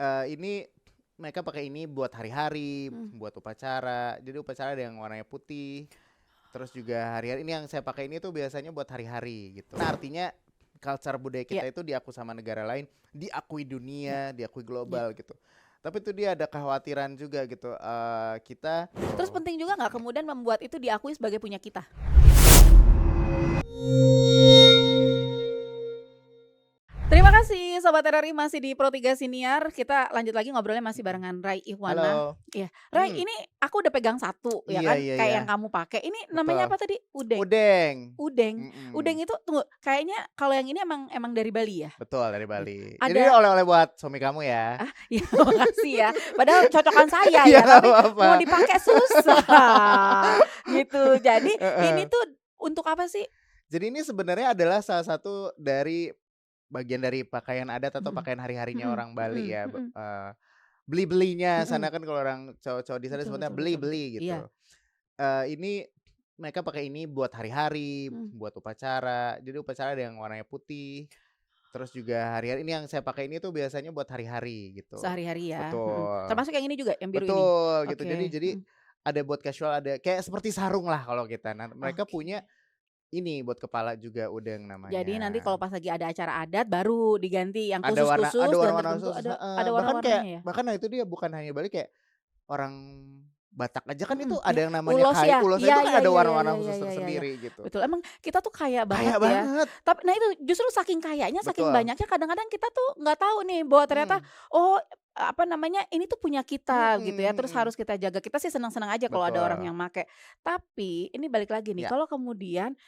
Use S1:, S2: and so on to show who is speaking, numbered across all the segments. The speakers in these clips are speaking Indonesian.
S1: Ini mereka pakai ini buat hari-hari,
S2: Hmm.
S1: buat upacara. Jadi upacara ada yang warnanya putih. Terus juga hari-hari ini yang saya pakai ini tuh biasanya buat hari-hari gitu. Nah, artinya culture budaya
S2: Ya,
S1: kita itu diakui sama negara lain, diakui
S2: ya,
S1: dunia, diakui
S2: ya.
S1: global gitu. Tapi itu dia ada kekhawatiran juga gitu. Kita
S2: Terus penting juga nggak kemudian membuat itu diakui sebagai punya kita? Terima kasih Sobat RRI masih di Pro 3 Siniar. Kita lanjut lagi ngobrolnya masih barengan Rai Ihwana.
S1: halo.
S2: Iya, Rai
S1: Hmm,
S2: ini aku udah pegang satu ya
S1: iya
S2: kan,
S1: iya
S2: kayak
S1: iya,
S2: yang kamu pakai. Ini namanya
S1: betul.
S2: apa tadi? Udeng.
S1: Udeng.
S2: Udeng. Udeng
S1: Mm-mm.
S2: itu tunggu, kayaknya kalau yang ini emang dari Bali ya?
S1: Betul dari
S2: Gitu.
S1: Bali. Jadi
S2: Ada
S1: oleh-oleh buat suami kamu ya.
S2: ah, ya makasih ya. Padahal cocokan saya
S1: Iya
S2: ya,
S1: nggak
S2: tapi
S1: apa-apa.
S2: mau dipakai susah. Gitu. Jadi ini
S1: Heeh.
S2: tuh untuk apa sih?
S1: Jadi ini sebenarnya adalah salah satu dari bagian dari pakaian adat atau
S2: Mhm.
S1: pakaian hari-harinya
S2: Mhm
S1: orang Bali
S2: mhm
S1: ya,
S2: mhm
S1: beli-belinya
S2: mhm.
S1: sana kan kalau orang cowok-cowok di sana
S2: Betul
S1: sebutnya
S2: betul betul betul.
S1: beli-beli
S2: Iya.
S1: gitu. Ini mereka pakai ini buat hari-hari,
S2: Mhm.
S1: buat upacara. Jadi upacara ada yang warnanya putih. Terus juga hari-hari ini yang saya pakai ini tuh biasanya buat hari-hari gitu.
S2: Sehari-hari ya,
S1: Betul.
S2: termasuk yang ini juga, yang biru ini?
S1: Betul gitu.
S2: Oke,
S1: Jadi ada buat casual, ada kayak seperti sarung lah kalau kita. Nah, mereka punya
S2: oke.
S1: ini buat kepala juga udeng
S2: Jadi nanti
S1: namanya.
S2: kalau pas lagi ada acara adat baru diganti yang
S1: Ada
S2: khusus-khusus dan
S1: warna-warna
S2: tertentu,
S1: khusus,
S2: ada
S1: bahkan kayak
S2: warna-warnanya ya?
S1: bahkan nah itu dia bukan hanya Bali, kayak orang Batak aja kan itu ada
S2: Ya,
S1: yang namanya
S2: ulos ya?
S1: ulosnya itu
S2: Iya
S1: kan
S2: iya
S1: ada
S2: iya iya
S1: warna-warna
S2: iya iya
S1: khusus
S2: iya iya iya.
S1: tersendiri gitu.
S2: Betul, emang kita tuh kaya banget
S1: Kaya
S2: ya.
S1: banget,
S2: Tapi nah itu justru saking kayanya, saking
S1: betul.
S2: banyaknya kadang-kadang kita tuh nggak tahu nih bahwa ternyata,
S1: Mmm,
S2: oh, apa namanya, ini tuh punya kita gitu ya,
S1: mhm
S2: terus
S1: mhm,
S2: harus kita jaga. Kita sih senang-senang aja kalau ada orang
S1: betul.
S2: yang make. Tapi ini balik lagi nih,
S1: Ya,
S2: kalau kemudian,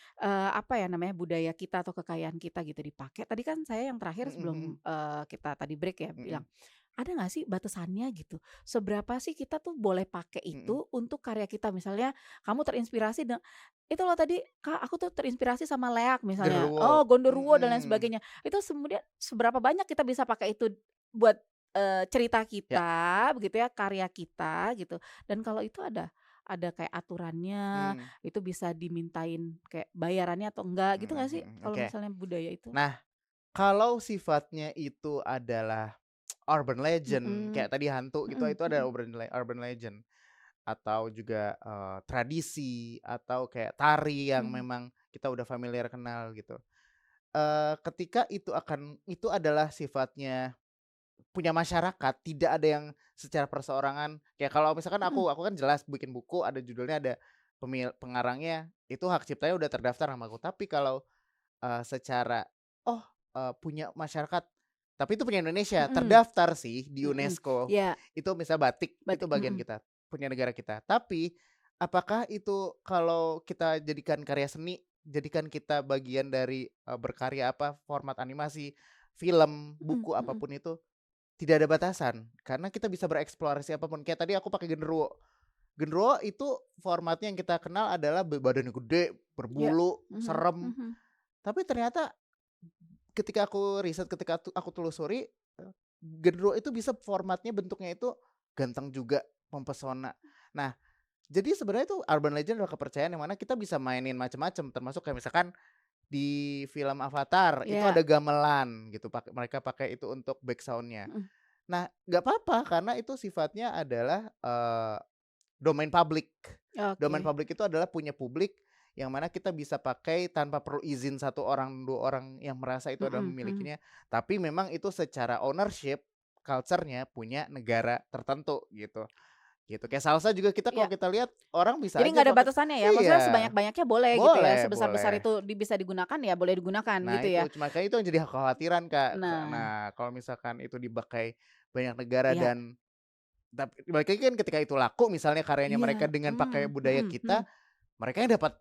S2: apa ya namanya, budaya kita atau kekayaan kita gitu dipakai, tadi kan saya yang terakhir
S1: mhm
S2: sebelum,
S1: mhm,
S2: kita tadi break ya
S1: mhm
S2: bilang, ada nggak sih batasannya gitu? Seberapa sih kita tuh boleh pakai
S1: mhm.
S2: itu untuk karya kita? Misalnya kamu terinspirasi itu loh tadi, "Kak, aku tuh terinspirasi sama Leak," misalnya,
S1: Genruwo,
S2: oh, Gondoruo dan lain
S1: mhm,
S2: sebagainya. Itu kemudian seberapa banyak kita bisa pakai itu buat, cerita
S1: ya,
S2: kita begitu ya, karya kita gitu. Dan kalau itu ada kayak aturannya,
S1: mmm,
S2: itu bisa dimintain kayak bayarannya atau enggak gitu
S1: mhm
S2: nggak sih
S1: mhm,
S2: kalau
S1: oke.
S2: misalnya budaya itu?
S1: Nah, kalau sifatnya itu adalah urban legend
S2: Mhm,
S1: kayak tadi hantu gitu,
S2: mhm
S1: itu ada
S2: mhm
S1: urban legend. Atau juga, tradisi atau kayak tari yang
S2: mhm
S1: memang kita udah familiar kenal gitu. Ketika itu adalah sifatnya punya masyarakat, tidak ada yang secara perseorangan kayak kalau misalkan
S2: mhm
S1: aku kan jelas bikin buku ada judulnya, ada pengarangnya, itu hak ciptanya udah terdaftar sama aku. Tapi kalau, secara, oh, punya masyarakat, tapi itu punya Indonesia,
S2: mhm
S1: terdaftar sih di
S2: mhm.
S1: UNESCO.
S2: Iya,
S1: Itu misal batik, itu
S2: berarti
S1: bagian kita, punya negara kita. Tapi, apakah itu kalau kita jadikan karya seni, jadikan kita bagian dari, berkarya apa, format animasi, film,
S2: mhm
S1: buku,
S2: mhm.
S1: apapun itu, tidak ada batasan. Karena kita bisa bereksplorasi apapun. Kayak tadi aku pakai genderuwo. Genderuwo itu formatnya yang kita kenal adalah badannya gede,
S2: Iya,
S1: berbulu,
S2: mhm
S1: serem.
S2: mhm.
S1: Tapi ternyata ketika aku riset, ketika aku telusuri, genderuwo itu bisa formatnya, bentuknya itu ganteng juga, mempesona. Nah, jadi sebenarnya itu urban legend adalah kepercayaan yang mana kita bisa mainin macam-macam, termasuk kayak misalkan di film Avatar itu
S2: Iya,
S1: ada gamelan gitu, mereka pakai itu untuk backsound-nya.
S2: mhm.
S1: Nah, nggak apa-apa karena itu sifatnya adalah, domain publik. Domain
S2: Oke.
S1: publik itu adalah punya publik, yang mana kita bisa pakai tanpa perlu izin satu orang, 2 orang yang merasa itu adalah
S2: Mhm mhm.
S1: memilikinya. Tapi memang itu secara ownership, culture-nya punya negara tertentu gitu, gitu. Kayak salsa juga kita kalau
S2: Iya.
S1: kita lihat orang bisa
S2: Jadi
S1: aja
S2: nggak ada
S1: pakai,
S2: batasannya ya? Maksudnya
S1: iya,
S2: sebanyak-banyaknya boleh gitu ya?
S1: boleh
S2: Sebesar-besar
S1: boleh.
S2: itu bisa digunakan ya boleh digunakan
S1: Nah
S2: gitu
S1: itu,
S2: ya?
S1: cuma kayak itu yang jadi kekhawatiran, Kak.
S2: Nah,
S1: Nah, kalau misalkan itu dipakai banyak negara
S2: iya.
S1: dan tapi balik lagi kan ketika itu laku misalnya karyanya mereka
S2: Iya,
S1: dengan pakai budaya
S2: mhm
S1: kita,
S2: mhm.
S1: mereka yang dapat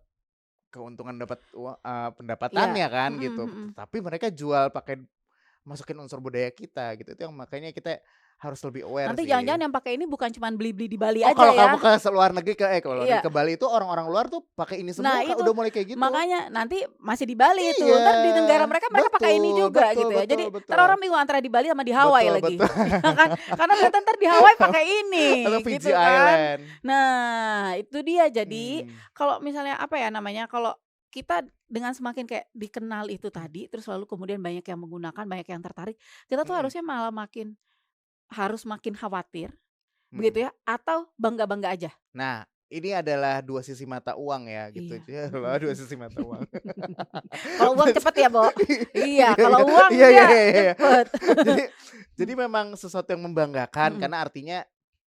S1: keuntungan, dapat
S2: Iya,
S1: pendapatannya kan
S2: mhm
S1: gitu.
S2: mhm.
S1: Tapi mereka jual pakai masukin unsur budaya kita gitu. Itu yang makanya kita harus lebih aware
S2: Nanti
S1: sih.
S2: jangan-jangan yang pakai ini bukan cuman beli-beli di Bali
S1: Oh,
S2: aja
S1: kalau kamu
S2: ya?
S1: ke luar negeri, kalau luar negeri,
S2: Iya.
S1: ke Bali itu orang-orang luar tuh pakai ini
S2: Nah
S1: semua, Kak,
S2: itu,
S1: udah mulai kayak gitu.
S2: makanya nanti masih di Bali itu,
S1: Iya,
S2: entar di negara mereka, mereka pakai ini
S1: betul
S2: juga
S1: betul
S2: gitu ya.
S1: betul
S2: Jadi entar
S1: betul.
S2: orang bingung antara di Bali sama di Hawaii
S1: Betul
S2: lagi,
S1: betul.
S2: ya kan? Karena ternyata entar di Hawaii pakai ini,
S1: Atau Fiji
S2: gitu kan.
S1: Island.
S2: Nah, itu dia. Jadi
S1: Mmm,
S2: kalau misalnya apa ya namanya, kalau kita dengan semakin kayak dikenal itu tadi, terus lalu kemudian banyak yang menggunakan, banyak yang tertarik, kita tuh
S1: mhm,
S2: harusnya malah makin harus makin khawatir,
S1: Mhm.
S2: begitu ya, atau bangga-bangga aja?
S1: Nah, ini adalah dua sisi mata uang ya gitu,
S2: Iya,
S1: ya
S2: mhm
S1: Allah dua
S2: mhm.
S1: sisi mata uang.
S2: Kalau uang cepet ya, Bo? Iya,
S1: Iya iya
S2: kalau uang
S1: iya iya
S2: dia
S1: iya iya.
S2: cepet.
S1: Jadi
S2: Mmm,
S1: memang sesuatu yang membanggakan
S2: mhm,
S1: karena artinya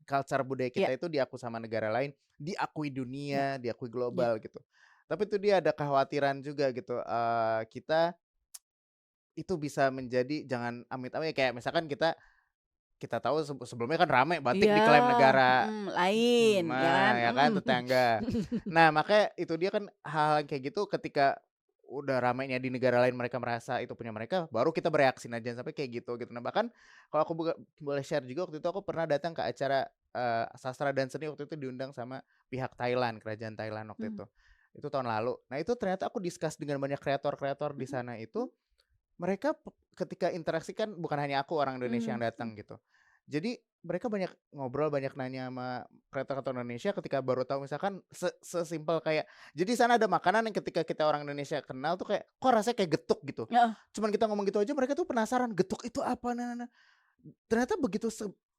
S1: culture budaya
S2: iya
S1: kita itu diakui sama negara lain, diakui
S2: iya
S1: dunia, diakui
S2: iya,
S1: global gitu. Tapi itu dia ada kekhawatiran juga gitu, kita itu bisa menjadi jangan amit-amit kayak misalkan kita tahu sebelumnya kan rame batik
S2: iya,
S1: diklaim negara
S2: lain, ya kan?
S1: ya kan tetangga. Nah, makanya itu dia kan hal-hal yang kayak gitu ketika udah ramainya di negara lain mereka merasa itu punya mereka, baru kita bereaksi. Nah, jangan sampai kayak gitu gitu. Nah, bahkan kalau aku boleh share juga waktu itu aku pernah datang ke acara, sastra dan seni waktu itu diundang sama pihak Thailand, kerajaan Thailand waktu
S2: Mmm,
S1: itu. Itu tahun lalu. Nah, itu ternyata aku discuss dengan banyak kreator-kreator di
S2: mhm
S1: sana itu,
S2: mhm,
S1: mereka ketika interaksi kan bukan hanya aku orang Indonesia
S2: mmm,
S1: yang datang gitu. Jadi mereka banyak ngobrol, banyak nanya sama kreator-kreator Indonesia ketika baru tahu misalkan sesimpel kayak jadi sana ada makanan yang ketika kita orang Indonesia kenal tuh kayak, kok rasanya kayak getuk gitu.
S2: heeh,
S1: Cuman kita ngomong gitu aja mereka tuh penasaran, "Getuk itu apa?" Nah. Ternyata begitu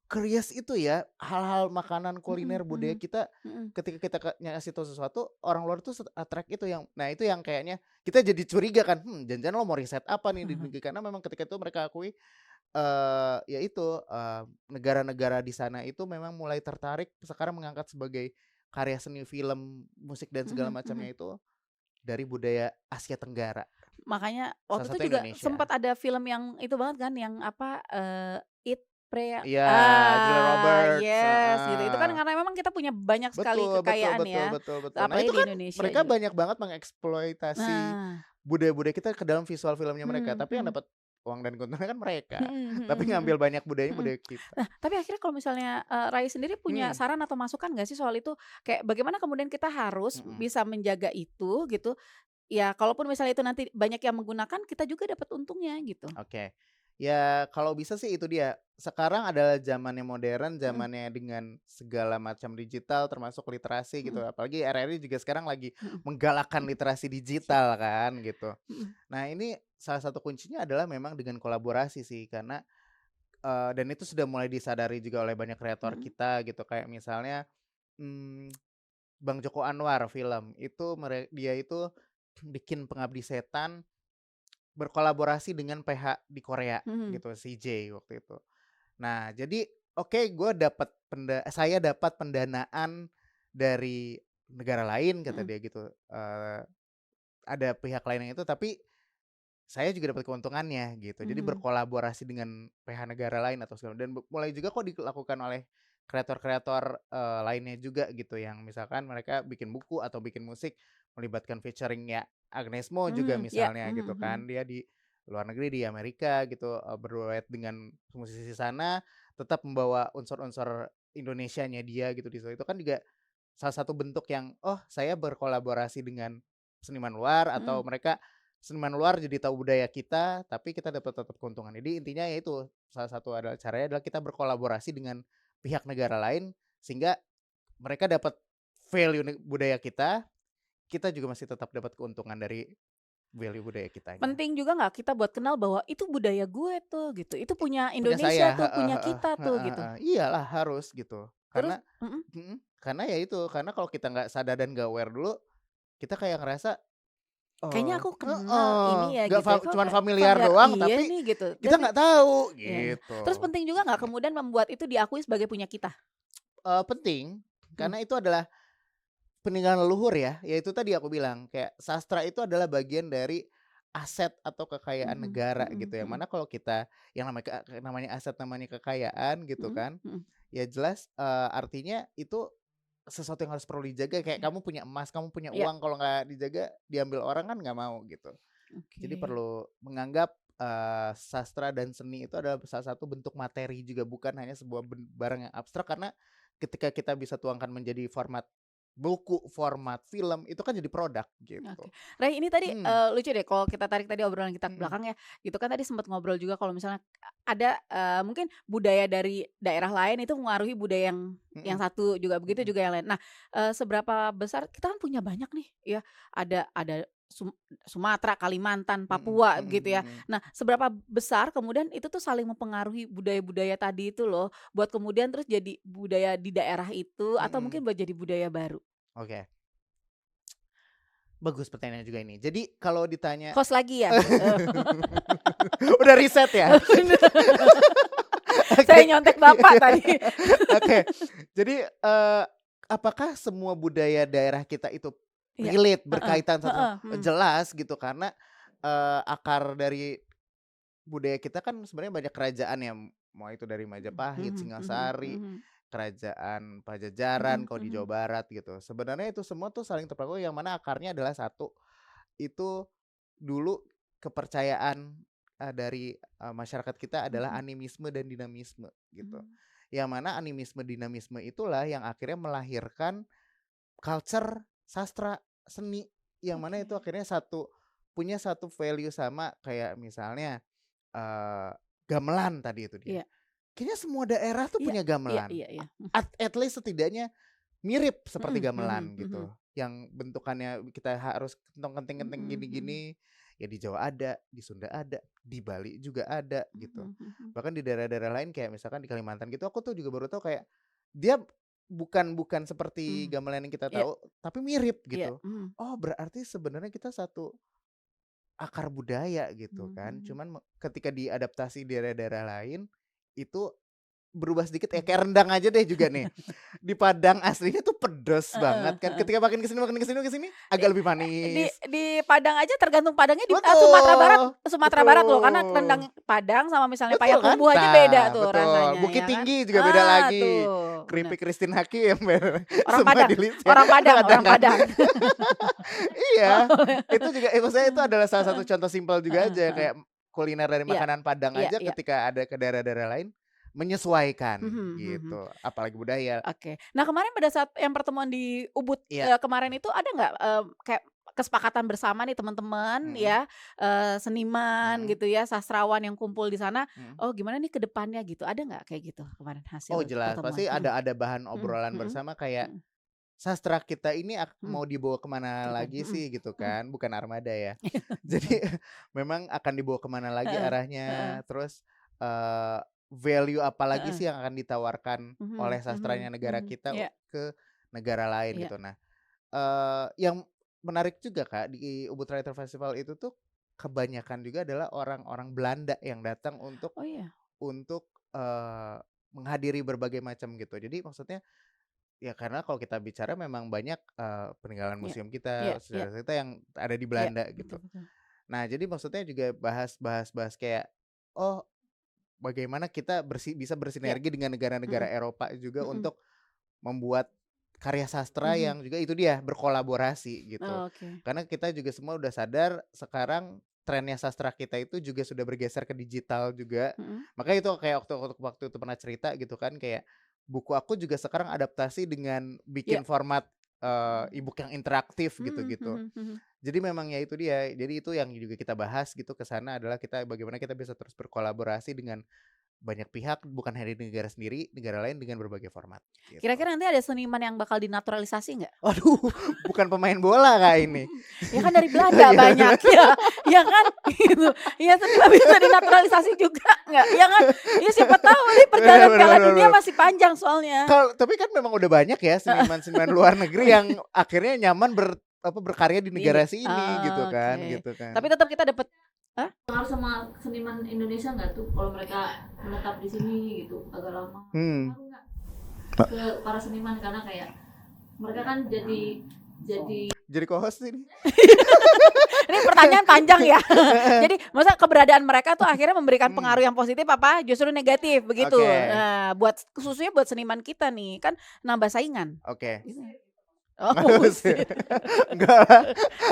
S1: curious itu ya, hal-hal makanan kuliner
S2: mhm
S1: budaya
S2: mhm,
S1: kita,
S2: mhm,
S1: ketika kita ngasih tahu sesuatu, orang luar tuh attract itu yang nah itu yang kayaknya kita jadi curiga kan, jangan-jangan lo mau riset apa nih di negeri karena memang ketika itu mereka akui, ya itu, negara-negara di sana itu memang mulai tertarik sekarang mengangkat sebagai karya seni, film, musik dan segala
S2: mhm
S1: macamnya
S2: mhm.
S1: itu dari budaya Asia Tenggara,
S2: Makanya
S1: salah
S2: waktu
S1: satu
S2: itu juga
S1: Indonesia.
S2: sempat ada film yang itu banget kan, yang apa, Eat, Pray
S1: Iya, Julia Roberts,
S2: yes gitu. Itu kan
S1: heeh.
S2: karena memang kita punya banyak sekali
S1: Betul betul
S2: kekayaan
S1: betul
S2: ya,
S1: betul betul. Nah
S2: apalagi
S1: itu
S2: di
S1: kan
S2: Indonesia
S1: mereka
S2: juga.
S1: banyak banget mengeksploitasi
S2: Nah,
S1: budaya-budaya kita ke dalam visual filmnya mereka,
S2: mhm
S1: tapi yang
S2: mhm.
S1: dapat uang dan keuntungan kan mereka.
S2: Mhm
S1: Tapi
S2: mhm mhm,
S1: ngambil banyak budayanya
S2: mhm.
S1: budaya kita.
S2: Nah, tapi akhirnya kalau misalnya, Rai sendiri punya
S1: Hmm,
S2: saran atau masukan nggak sih soal itu? Kayak bagaimana kemudian kita harus
S1: mhm,
S2: bisa menjaga itu gitu, ya kalaupun misalnya itu nanti banyak yang menggunakan, kita juga dapat untungnya gitu.
S1: oke. Ya kalau bisa sih itu dia, sekarang adalah zamannya modern,
S2: Mhm
S1: zamannya dengan segala macam digital termasuk literasi gitu,
S2: mhm
S1: apalagi RRI juga sekarang lagi
S2: mhm.
S1: menggalakkan literasi digital kan gitu.
S2: Mhm
S1: Nah ini salah satu kuncinya adalah memang dengan kolaborasi sih karena dan itu sudah mulai disadari juga oleh banyak kreator
S2: mhm
S1: kita gitu kayak misalnya, mmm, Bang Joko Anwar film itu dia itu bikin Pengabdi Setan berkolaborasi dengan PH di Korea
S2: mhm
S1: gitu, CJ waktu itu. Nah jadi oke saya dapat pendanaan dari negara lain kata
S2: mhm
S1: dia gitu, ada pihak lain yang itu tapi saya juga dapat keuntungannya gitu. Jadi
S2: mhm
S1: berkolaborasi dengan PH negara lain atau segala dan mulai juga kok dilakukan oleh kreator-kreator, lainnya juga gitu yang misalkan mereka bikin buku atau bikin musik melibatkan featuring-nya Agnes Mo juga
S2: mhm, iya,
S1: misalnya
S2: mhm
S1: gitu
S2: mhm
S1: kan. Dia di luar negeri di Amerika gitu, berduet dengan musisi sana, tetap membawa unsur-unsur Indonesianya dia gitu di situ. Itu kan juga salah satu bentuk yang, oh saya berkolaborasi dengan seniman luar atau
S2: mhm.
S1: mereka seniman luar jadi tahu budaya kita, tapi kita dapat tetap keuntungan. Jadi intinya ya itu, salah satu adalah caranya adalah kita berkolaborasi dengan pihak negara lain, sehingga mereka dapat value budaya kita juga masih tetap dapat keuntungan dari value budaya kitanya.
S2: Penting juga nggak kita buat kenal bahwa itu budaya gue tuh gitu, itu punya
S1: Punya saya,
S2: Indonesia tuh,
S1: heeh
S2: punya
S1: heeh,
S2: kita tuh
S1: heeh
S2: gitu.
S1: heeh. Iyalah harus gitu.
S2: Terus
S1: Karena
S2: mhm,
S1: karena ya itu, karena kalau kita nggak sadar dan nggak aware dulu, kita kayak ngerasa
S2: kayaknya aku kenal
S1: heeh,
S2: ini ya
S1: nggak
S2: gitu ya, kok
S1: cuman
S2: kayak
S1: familiar
S2: familiar
S1: doang
S2: iya
S1: tapi
S2: nih gitu,
S1: kita
S2: tapi
S1: nggak tahu
S2: iya iya.
S1: gitu.
S2: Terus penting juga nggak kemudian membuat itu diakui sebagai punya kita?
S1: Penting
S2: Mmm,
S1: karena itu adalah peninggalan leluhur ya, yaitu tadi aku bilang kayak sastra itu adalah bagian dari aset atau kekayaan
S2: mhm
S1: negara
S2: mhm
S1: gitu, yang
S2: mhm
S1: mana kalau kita yang namanya aset, namanya kekayaan gitu
S2: mhm
S1: kan,
S2: mhm,
S1: ya jelas, artinya itu sesuatu yang harus perlu dijaga kayak
S2: iya
S1: kamu punya emas, kamu punya
S2: iya,
S1: uang kalau nggak dijaga diambil orang kan nggak mau gitu. Jadi
S2: oke.
S1: perlu menganggap, sastra dan seni itu adalah salah satu bentuk materi juga, bukan hanya sebuah barang yang abstrak karena ketika kita bisa tuangkan menjadi format buku, format film, itu kan jadi produk gitu.
S2: Oke. Ray, ini tadi,
S1: Hmm,
S2: lucu deh kalau kita tarik tadi obrolan kita ke
S1: mhm,
S2: belakang ya, gitu kan tadi sempat ngobrol juga kalau misalnya ada, mungkin budaya dari daerah lain itu mengaruhi budaya yang
S1: mhm,
S2: satu juga, begitu
S1: mhm,
S2: juga yang lain. Nah, seberapa besar kita kan punya banyak nih ya, ada Sumatera, Kalimantan,
S1: Mhm
S2: Papua
S1: mhm
S2: gitu ya.
S1: mhm.
S2: Nah, seberapa besar kemudian itu tuh saling mempengaruhi budaya-budaya tadi itu loh, buat kemudian terus jadi budaya di daerah itu atau
S1: Mhm.
S2: mungkin buat jadi budaya baru?
S1: Oke. Bagus pertanyaannya juga ini. Jadi kalau ditanya
S2: Host lagi ya?
S1: udah riset ya?
S2: Bener. Saya
S1: Oke.
S2: nyontek Bapak tadi.
S1: Oke. Jadi, apakah semua budaya daerah kita itu
S2: Iya,
S1: relate,
S2: heeh
S1: berkaitan satu
S2: heeh, mhm.
S1: jelas gitu karena, akar dari budaya kita kan sebenarnya banyak kerajaan ya, mau itu dari Majapahit,
S2: Mhm mhm
S1: Singasari,
S2: mhm.
S1: kerajaan Pajajaran
S2: Mhm
S1: kalau di Jawa
S2: mhm.
S1: Barat gitu. Sebenarnya itu semua tuh saling terpengaruh yang mana akarnya adalah satu, itu dulu kepercayaan, dari, masyarakat kita adalah
S2: Mhm.
S1: animisme dan dinamisme gitu.
S2: Mmm.
S1: Yang mana animisme, dinamisme itulah yang akhirnya melahirkan culture, sastra, seni, yang mana
S2: Oke.
S1: itu akhirnya punya satu value sama kayak misalnya, eee, gamelan tadi itu dia.
S2: Iya.
S1: Kayaknya semua daerah tuh
S2: Iya
S1: punya
S2: iya
S1: gamelan.
S2: iya iya.
S1: At least setidaknya mirip seperti
S2: Mhm mhm
S1: gamelan
S2: mhm.
S1: gitu, yang bentukannya kita harus kenting-kenting
S2: Mhm mhm.
S1: gini-gini, ya di Jawa ada, di Sunda ada, di Bali juga ada gitu.
S2: Mhm mhm.
S1: Bahkan di daerah-daerah lain kayak misalkan di Kalimantan gitu, aku tuh juga baru tahu kayak dia bukan seperti
S2: Mmm.
S1: gamelan yang kita
S2: Iya
S1: tahu, tapi mirip
S2: iya,
S1: gitu.
S2: mhm.
S1: Oh berarti sebenarnya kita satu akar budaya gitu
S2: Mmm,
S1: kan,
S2: mhm.
S1: cuman ketika diadaptasi di daerah-daerah lain, itu berubah sedikit ya
S2: Mhm.
S1: kayak rendang aja deh juga nih. Di Padang aslinya tuh pedes banget
S2: Heeh
S1: kan,
S2: heeh.
S1: ketika makin ke sini
S2: Di
S1: agak lebih
S2: di
S1: manis.
S2: di Padang aja tergantung Padangnya
S1: Betul,
S2: Sumatera Barat loh, karena rendang
S1: betul.
S2: Padang sama misalnya
S1: Betul kan?
S2: Payakumbuh aja beda
S1: Nah,
S2: tuh
S1: betul.
S2: rasanya
S1: Bukit
S2: ya kan?
S1: Tinggi juga beda
S2: Ah,
S1: lagi.
S2: tuh, bener.
S1: Keripik Christine Hakim
S2: Orang
S1: semua
S2: Padang
S1: di list ya,
S2: orang Padang
S1: Padang
S2: orang
S1: kan?
S2: Padang.
S1: Iya, itu juga maksudnya itu adalah salah satu
S2: Heeh
S1: contoh simpel juga
S2: heeh
S1: aja
S2: heeh.
S1: kayak kuliner dari
S2: Iya
S1: makanan Padang
S2: iya
S1: aja
S2: iya.
S1: ketika ada ke daerah-daerah lain menyesuaikan
S2: Mhm mhm.
S1: gitu, apalagi budaya.
S2: Oke. Nah, kemarin pada saat yang pertemuan di Ubud,
S1: Iya,
S2: kemarin itu ada nggak, kayak kesepakatan bersama nih teman-teman
S1: mhm
S2: ya, seniman
S1: mhm
S2: gitu ya, sastrawan yang kumpul di sana,
S1: mhm.
S2: oh gimana nih ke depannya gitu, ada nggak kayak gitu kemarin
S1: Oh
S2: hasil
S1: jelas,
S2: pertemuan?
S1: pasti
S2: Mhm
S1: ada bahan
S2: mhm
S1: obrolan
S2: mhm
S1: bersama kayak,
S2: mhm
S1: sastra kita ini
S2: mhm.
S1: mau dibawa kemana
S2: Oke,
S1: lagi
S2: mhm
S1: sih gitu
S2: mhm.
S1: kan, bukan armada ya. Jadi memang akan dibawa kemana lagi
S2: Heeh heeh
S1: arahnya, terus, value apa lagi
S2: heeh.
S1: sih yang akan ditawarkan oleh
S2: Mhm
S1: sastranya
S2: mhm
S1: negara
S2: mhm.
S1: kita
S2: Iya
S1: ke negara lain
S2: iya.
S1: gitu. Nah, yang menarik juga Kak di Ubud Writer Festival itu tuh kebanyakan juga adalah orang-orang Belanda yang datang untuk
S2: Oh iya?
S1: untuk, menghadiri berbagai macam gitu. Jadi maksudnya, ya karena kalau kita bicara memang banyak, peninggalan
S2: Iya
S1: museum
S2: iya
S1: kita,
S2: iya
S1: sejarah kita yang ada di
S2: iya.
S1: Belanda gitu.
S2: Betul betul.
S1: Nah jadi maksudnya juga bahas kayak, oh bagaimana kita bisa
S2: Iya.
S1: bersinergi dengan negara-negara
S2: Mhm
S1: Eropa juga
S2: mhm.
S1: untuk membuat karya sastra
S2: Mhm.
S1: yang juga itu dia, berkolaborasi gitu.
S2: Oke.
S1: Karena kita juga semua udah sadar sekarang trennya sastra kita itu juga sudah bergeser ke digital juga.
S2: Mhm.
S1: Makanya itu kayak waktu itu pernah cerita gitu kan, kayak buku aku juga sekarang adaptasi dengan
S2: Iya.
S1: bikin format, e-book yang interaktif
S2: Mhm
S1: gitu-gitu.
S2: mhm mhm.
S1: Jadi memang ya itu dia, jadi itu yang juga kita bahas gitu ke sana adalah bagaimana kita bisa terus berkolaborasi dengan banyak pihak, bukan hanya di negara sendiri, negara lain dengan berbagai format, gitu.
S2: Kira-kira nanti ada seniman yang bakal dinaturalisasi nggak?
S1: Waduh, bukan pemain bola Kak ini.
S2: Ya kan dari
S1: Oh
S2: Belanda
S1: iya bener.
S2: banyak ya, ya kan gitu. Ya seniman bisa dinaturalisasi juga nggak, ya kan? Ya siapa tahu nih
S1: Bener
S2: perjalanan
S1: bener
S2: Piala
S1: bener
S2: Dunia
S1: bener.
S2: masih panjang soalnya.
S1: Tapi kan memang udah banyak ya seniman-seniman luar negeri yang akhirnya nyaman berkarya di
S2: Di ini
S1: negara sini
S2: oke.
S1: gitu kan.
S2: Tapi tetap kita dapat
S3: Pengaruh sama seniman Indonesia nggak tuh kalau mereka menetap di sini gitu agak lama?
S1: Hmm.
S3: Pengaruh nggak ke para seniman karena kayak mereka kan jadi
S1: Co-host ini.
S2: ini pertanyaan panjang ya. Jadi masa keberadaan mereka tuh akhirnya memberikan
S1: Hmm,
S2: pengaruh yang positif apa justru negatif begitu.
S1: oke,
S2: Nah, khususnya buat seniman kita nih, kan nambah saingan.
S1: oke.
S2: Gitu. Oh,
S1: Nggak sih.
S2: usir.
S1: Enggak lah,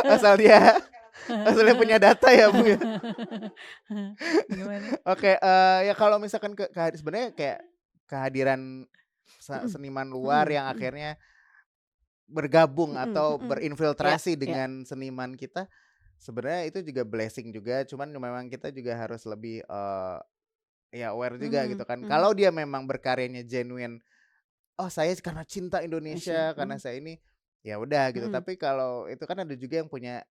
S1: asal dia punya data ya, Bu, ya.
S2: Gimana?
S1: Oke, ya kalau misalkan sebenarnya kayak kehadiran
S2: Mhm
S1: seniman luar
S2: mhm
S1: yang
S2: mhm
S1: akhirnya bergabung
S2: mhm
S1: atau
S2: mhm. Iya
S1: berinfiltrasi
S2: iya.
S1: dengan seniman kita, sebenarnya itu juga blessing juga, cuman memang kita juga harus lebih, ya aware juga gitu
S2: Mhm
S1: kan.
S2: mhm.
S1: Kalau dia memang berkaryanya genuine, "Oh saya karena cinta
S2: Indonesia.
S1: Indonesia, karena saya ini," ya udah gitu.
S2: Mhm
S1: Tapi kalau itu kan ada juga yang punya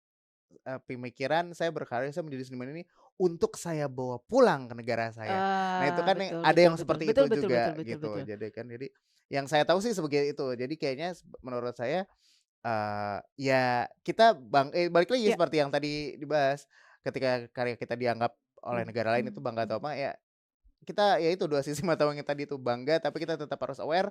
S1: pemikiran saya berkarya, saya menjadi seniman ini untuk saya bawa pulang ke negara saya. Nah itu kan
S2: Betul
S1: ada
S2: betul
S1: yang
S2: betul.
S1: seperti
S2: Betul
S1: itu
S2: betul betul
S1: juga
S2: betul
S1: gitu.
S2: betul.
S1: Jadi yang saya tahu sih sebagai itu. Jadi kayaknya menurut saya ya kita balik lagi
S2: Ya.
S1: seperti yang tadi dibahas, ketika karya kita dianggap oleh negara lain itu bangga atau apa ya, kita ya itu 2 sisi mata uang yang tadi itu, bangga tapi kita tetap harus aware,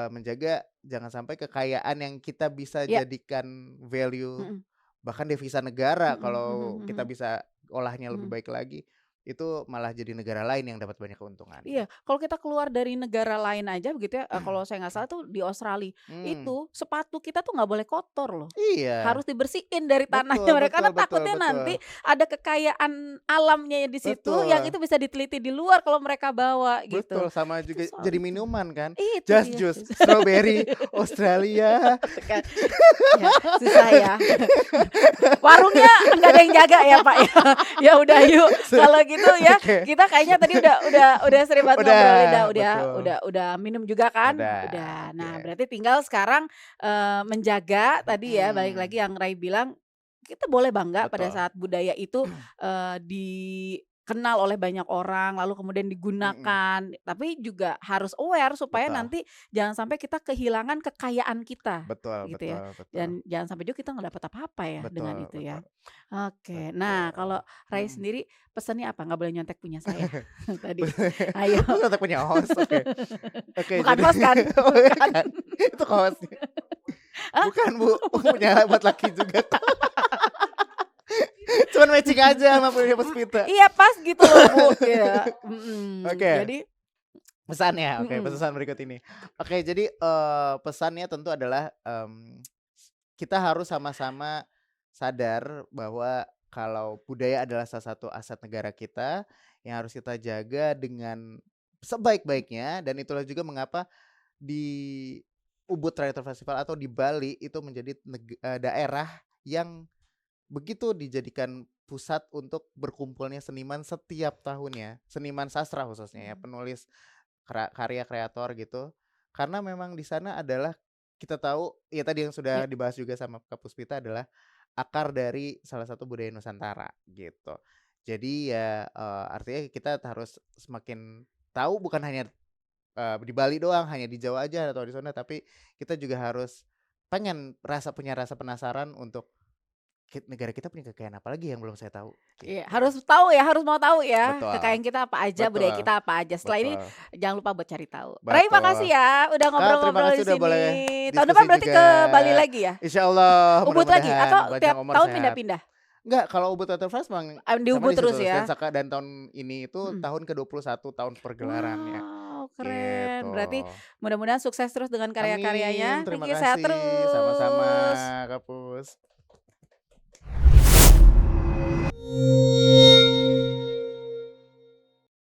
S1: menjaga jangan sampai kekayaan yang kita bisa
S2: Ya.
S1: jadikan value,
S2: Mhm.
S1: bahkan devisa negara
S2: Mhm
S1: kalau kita
S2: mhm.
S1: bisa olahnya lebih
S2: Mhm.
S1: baik lagi, itu malah jadi negara lain yang dapat banyak keuntungan.
S2: Iya, kalau kita keluar dari negara lain aja begitu ya, kalau saya nggak salah tuh di Australia,
S1: Hmm,
S2: itu sepatu kita tuh nggak boleh kotor loh.
S1: iya,
S2: Harus dibersihin dari tanahnya
S1: betul
S2: mereka
S1: betul
S2: karena
S1: betul
S2: takutnya
S1: betul,
S2: nanti ada kekayaan alamnya di situ yang
S1: betul.
S2: itu bisa diteliti di luar kalau mereka bawa gitu.
S1: Betul, sama
S2: Itu
S1: juga
S2: soal
S1: jadi
S2: itu.
S1: minuman kan,
S2: Itu
S1: Just
S2: dia.
S1: Juice, strawberry, Australia.
S2: Tuh kan. Ya, susah ya. Warungnya nggak ada yang jaga ya Pak ya. Ya udah yuk. Kalau gitu ya,
S1: Oke,
S2: kita kayaknya tadi udah sering banget ngobrolin dah,
S1: udah, betul,
S2: udah minum juga kan?
S1: udah,
S2: Udah.
S1: oke,
S2: Nah, berarti tinggal sekarang menjaga tadi ya, balik lagi
S1: mhm,
S2: yang Ray bilang, kita boleh bangga pada
S1: betul,
S2: saat budaya itu dikenal oleh banyak orang, lalu kemudian
S1: mhm,
S2: digunakan, tapi juga harus aware supaya
S1: betul,
S2: nanti jangan sampai kita kehilangan kekayaan kita,
S1: betul
S2: gitu ya.
S1: betul betul,
S2: Dan jangan sampai juga kita nggak dapat apa-apa ya dengan
S1: betul
S2: itu ya.
S1: betul
S2: Oke, nah
S1: betul,
S2: kalau Ray
S1: mhm.
S2: sendiri pesannya apa? Nggak boleh nyontek punya saya tadi. Ayo.
S1: Lu kata punya host, oke oke
S2: Bukan
S1: jadi
S2: host kan?
S1: oh
S2: Bukan.
S1: bukan, itu hostnya,
S2: Hah?
S1: bukan Bu, punya buat laki juga kok, cuman matching aja sama punya Puspita.
S2: Iya pas gitu loh Bu, ya.
S1: Oke.
S2: Jadi
S1: Pesannya, oke,
S2: mhm,
S1: pesan berikut ini. Oke, jadi, pesannya tentu adalah, kita harus sama-sama sadar bahwa kalau budaya adalah salah satu aset negara kita, yang harus kita jaga dengan sebaik-baiknya, dan itulah juga mengapa di Ubud Writer Festival atau di Bali itu menjadi daerah yang begitu dijadikan pusat untuk berkumpulnya seniman setiap tahunnya, seniman sastra khususnya ya, penulis karya kreator gitu. Karena memang di sana adalah kita tahu ya tadi yang sudah
S2: ya.
S1: dibahas juga sama Kak Puspita adalah akar dari salah satu budaya Nusantara gitu. Jadi ya artinya kita harus semakin tahu bukan hanya di Bali doang, hanya di Jawa aja atau di sana, tapi kita juga harus pengen punya rasa penasaran untuk negara kita punya kekayaan apa lagi yang belum saya tahu
S2: Iya,
S1: gitu.
S2: harus tahu ya, harus mau tahu ya,
S1: Betul,
S2: kekayaan kita apa aja, budaya
S1: betul,
S2: kita apa aja. Setelah ini
S1: betul,
S2: jangan lupa buat cari tahu. Ray makasih
S1: betul.
S2: ya udah
S1: Kak, terima
S2: ngobrol-ngobrol
S1: kasih
S2: di
S1: udah
S2: sini.
S1: boleh
S2: Tahun depan
S1: diskusi
S2: berarti
S1: juga.
S2: ke Bali lagi ya?
S1: Insyaallah
S2: Ubud lagi
S1: mudah-mudahan
S2: atau
S1: panjang
S2: tiap
S1: umur
S2: tahun
S1: sehat.
S2: pindah-pindah?
S1: Enggak, kalau Ubud Water Fest memang
S2: Di
S1: sama
S2: Ubud
S1: di situ
S2: terus ya?
S1: dan tahun ini itu
S2: Mhm.
S1: tahun ke-21 tahun pergelarannya,
S2: Wow, keren.
S1: gitu.
S2: Berarti mudah-mudahan sukses terus dengan
S1: Amin,
S2: karya-karyanya. Thank
S1: terima
S2: you, sehat
S1: kasih, sama-sama
S2: terus.
S1: Kak Pus.